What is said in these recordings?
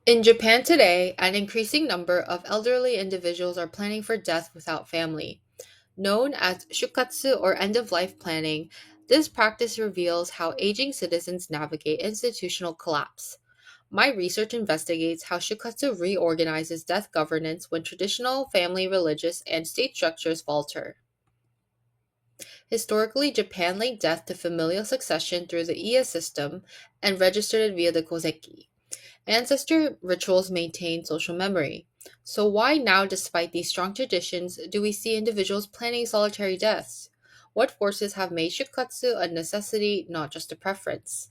In Japan today, an increasing number of elderly individuals are planning for death without family. Known as shukatsu or end of life planning, this practice reveals how aging citizens navigate institutional collapse. My research investigates how shukatsu reorganizes death governance when traditional family, religious, and state structures falter. Historically, Japan linked death to familial succession through the iya system and registered it via the koseki. Ancestor rituals maintain social memory. So, why now, despite these strong traditions, do we see individuals planning solitary deaths? What forces have made shukatsu a necessity, not just a preference?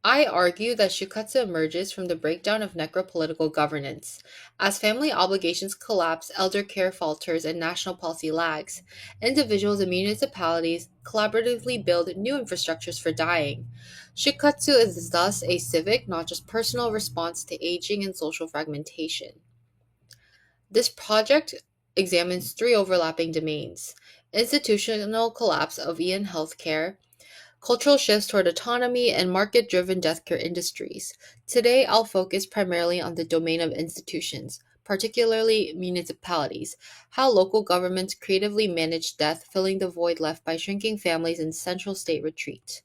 I argue that shukatsu emerges from the breakdown of necropolitical governance. As family obligations collapse, elder care falters, and national policy lags, individuals and municipalities collaboratively build new infrastructures for dying. Shukatsu is thus a civic, not just personal, response to aging and social fragmentation. This project examines three overlapping domains: institutional collapse of Ian healthcare, cultural shifts toward autonomy, and market driven deathcare industries. Today, I'll focus primarily on the domain of institutions, particularly municipalities, how local governments creatively manage death, filling the void left by shrinking families and central state retreat.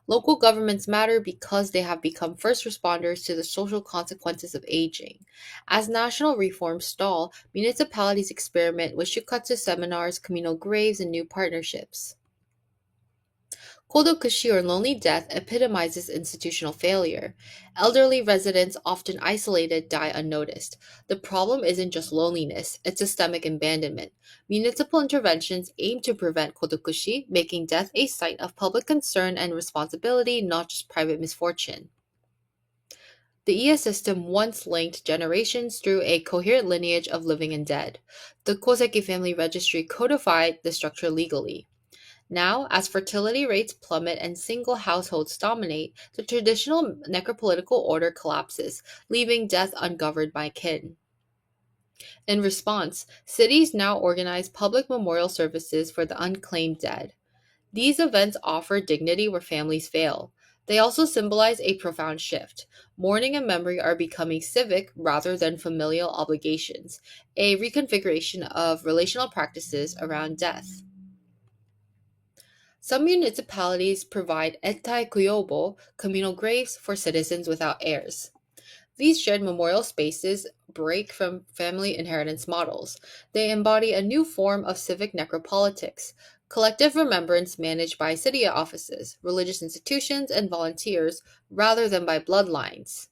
Local governments matter because they have become first responders to the social consequences of aging. As national reforms stall, municipalities experiment with shukatsu seminars, communal graves, and new partnerships. Kodokushi or lonely death epitomizes institutional failure. Elderly residents, often isolated, die unnoticed. The problem isn't just loneliness, it's systemic abandonment. Municipal interventions aim to prevent kodokushi, making death a site of public concern and responsibility, not just private misfortune. The Iya system once linked generations through a coherent lineage of living and dead. The Koseki family registry codified the structure legally. Now, as fertility rates plummet and single households dominate, the traditional necropolitical order collapses, leaving death ungoverned by kin. In response, cities now organize public memorial services for the unclaimed dead. These events offer dignity where families fail. They also symbolize a profound shift. Mourning and memory are becoming civic rather than familial obligations, a reconfiguration of relational practices around death. Some municipalities provide etai kuyobo, communal graves for citizens without heirs. These shared memorial spaces break from family inheritance models. They embody a new form of civic necropolitics, collective remembrance managed by city offices, religious institutions, and volunteers rather than by bloodlines.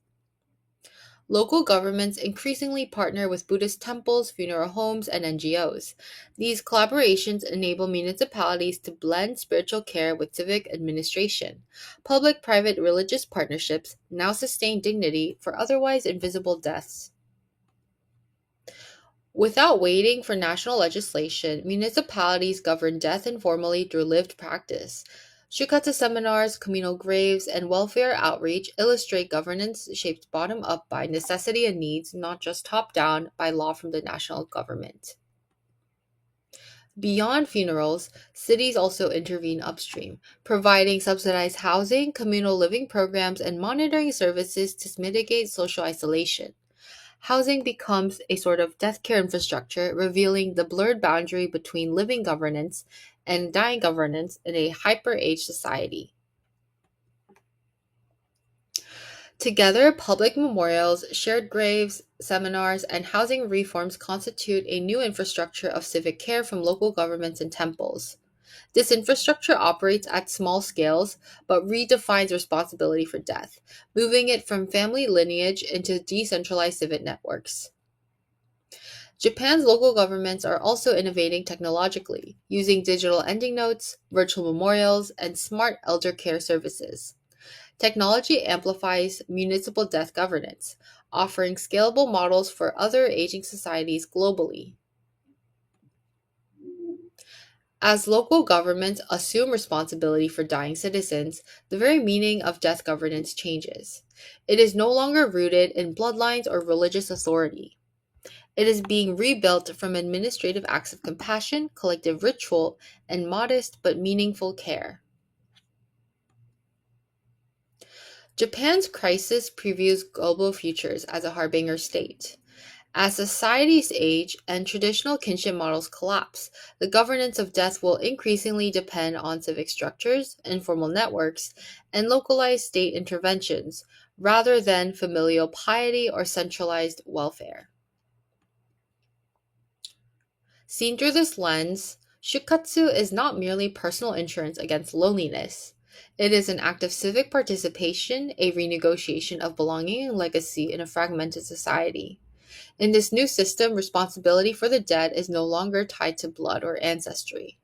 Local governments increasingly partner with Buddhist temples, funeral homes, and NGOs. These collaborations enable municipalities to blend spiritual care with civic administration. Public private religious partnerships now sustain dignity for otherwise invisible deaths. Without waiting for national legislation, municipalities govern death informally through lived practice. Shukata seminars, communal graves, and welfare outreach illustrate governance shaped bottom up by necessity and needs, not just top down by law from the national government. Beyond funerals, cities also intervene upstream, providing subsidized housing, communal living programs, and monitoring services to mitigate social isolation. Housing becomes a sort of death care infrastructure, revealing the blurred boundary between living governance and dying governance in a hyper age society. Together, public memorials, shared graves, seminars, and housing reforms constitute a new infrastructure of civic care from local governments and temples. This infrastructure operates at small scales but redefines responsibility for death, moving it from family lineage into decentralized civic networks. Japan's local governments are also innovating technologically, using digital ending notes, virtual memorials, and smart elder care services. Technology amplifies municipal death governance, offering scalable models for other aging societies globally. As local governments assume responsibility for dying citizens, the very meaning of death governance changes. It is no longer rooted in bloodlines or religious authority. It is being rebuilt from administrative acts of compassion, collective ritual, and modest but meaningful care. Japan's crisis previews global futures as a harbinger state. As societies age and traditional kinship models collapse, the governance of death will increasingly depend on civic structures, informal networks, and localized state interventions, rather than familial piety or centralized welfare. Seen through this lens, shukatsu is not merely personal insurance against loneliness. It is an act of civic participation, a renegotiation of belonging and legacy in a fragmented society. In this new system, responsibility for the dead is no longer tied to blood or ancestry.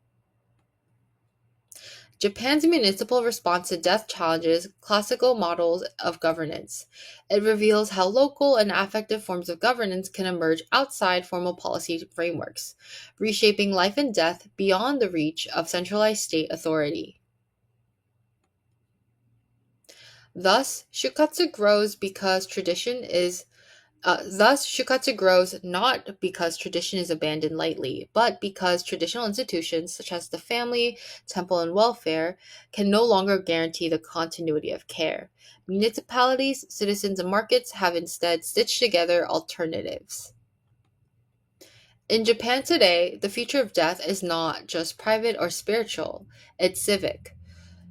Japan's municipal response to death challenges classical models of governance. It reveals how local and affective forms of governance can emerge outside formal policy frameworks, reshaping life and death beyond the reach of centralized state authority. Thus, shukatsu grows because tradition is Thus, shukatsu grows not because tradition is abandoned lightly, but because traditional institutions such as the family, temple, and welfare can no longer guarantee the continuity of care. Municipalities, citizens, and markets have instead stitched together alternatives. In Japan today, the future of death is not just private or spiritual, it's civic.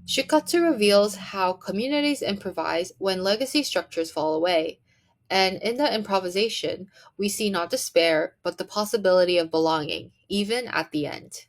Shikatsu reveals how communities improvise when legacy structures fall away. And in that improvisation, we see not despair, but the possibility of belonging, even at the end.